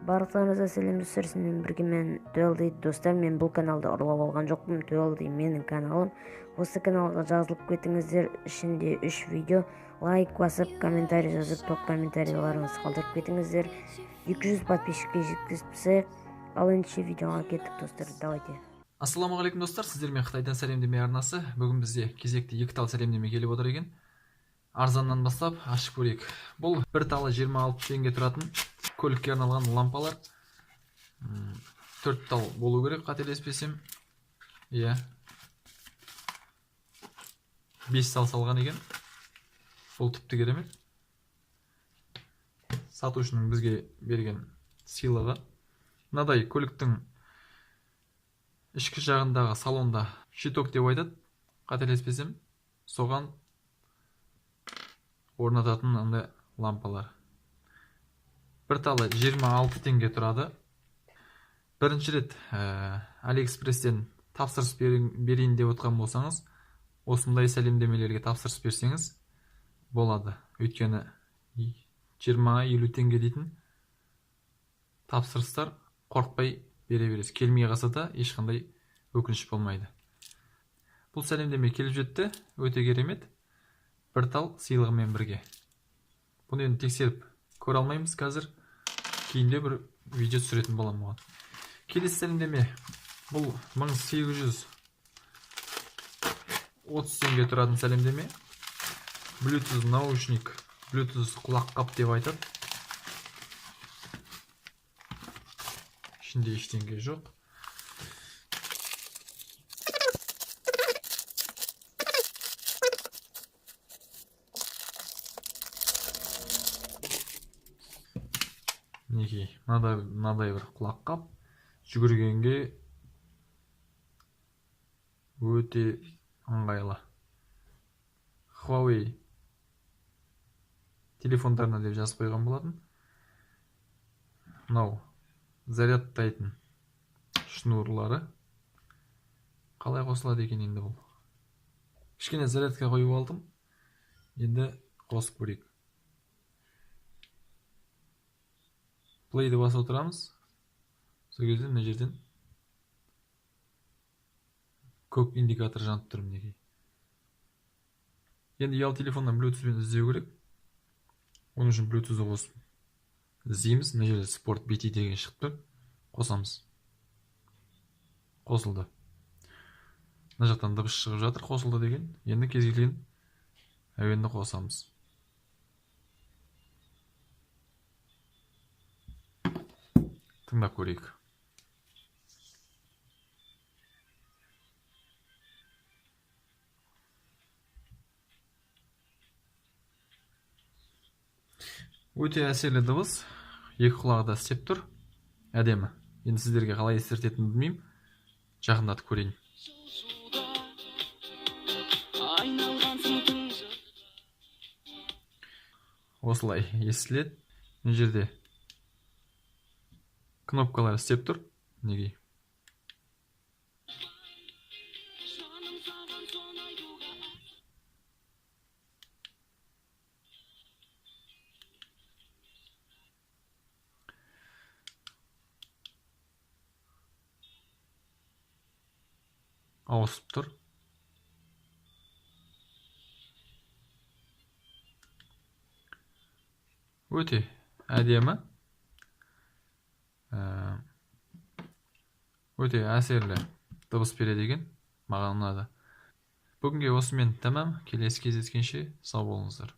Барлықтарыңызға сәлем достар, сіздермен бірге мен Duel дейді достар. Мен бұл каналды ұрлап алған жоқпын. Duel дейді менің каналым. Осы каналға жазылып кетіңіздер. Ішінде 3 видео, лайк басып, комментарий жазып, топ комментарийларыңызды қалдырып кетіңіздер. 200 подписчикке жеткізсек, ал ендеше видеоға кеттік достар. Давайте. Ассаламағалейкум достар, сіздермен Қытайдан сәлемдеме арнасы. Бүгін бізде кезекті 2 тал сәлемдеме келіп отыр екен. Арзаннан бастап ашып көрейік. Бұл бір талы 26 теңге тұратын көлікке арналған лампалар. 4 тал болу керек, қателеспесем. Иә. 5 тал салған екен. Бұл тіпті керемет. Сатушының бізге берген сыйлығы. Мынадай көліктің ішкі жағындағы салонда щиток деп айтады, қателеспесем, соған орнататын андай лампалар. Бір талы 26 теңге тұрады. Бірінші рет Алиэкспресстен тапсырыс берейін деп отқан болсаңыз, осындай сәлемдемелерге тапсырыс берсеңіз болады. Өйткені 20-50 теңге дейтін тапсырыстар қорқпай бере бересіз. Келмей қалса да ешқандай өкініш болмайды. Бұл сәлемдеме келіп жетті, өте керемет. Бір тал сыйлығымен бірге. Бұны енді тексеріп көре алмаймыз қазір. Кейінде бір видео түсіретін боламын оған. Келесі сәлемдеме. Бұл 1830 теңге тұратын сәлемдеме. Bluetooth наушник, Bluetooth құлаққап деп айтады. Ішінде ештеңе жоқ. Неге, мынадай бір құлаққап жүгіргенге өте ыңғайлы. Huawei телефондарына деп жазып қойған болатын. Мынау зарядтайтын шнурлары қалай қосылады екен енді бұл? Кішкене зарядқа қойып алдым. Енді қосып көрейік. Плейді басып отырамыз. Сол кезде мына жерден көк индикатор жанып тұр мінекей. Енді ұялы телефоннан Bluetoothпен іздеу керек. Оның үшін Bluetooth'ы қосып іздейміз. Мына жерде Sport BT деген шығып тұр. Қосамыз. Қосылды. Мына жақтан дыбыс шығып жатыр, қосылды деген. Енді кез келген әуенді қосамыз. Тыңдап көрейік. Өте әсерлі дыбыс. Екі құлағы да істеп тұр. Әдемі. Енді сіздерге қалай естіртетінін білмеймін. Жақындатып көрейін. Осылай естіледі. Мына жерде кнопкалар істеп тұр. Неге? Ауысып тұр. Өте әдемі. Өте әсерлі дыбыс береді екен. Маған ұнады. Бүгінге осымен тәмам. Келесі кездескенше сау болыңыздар.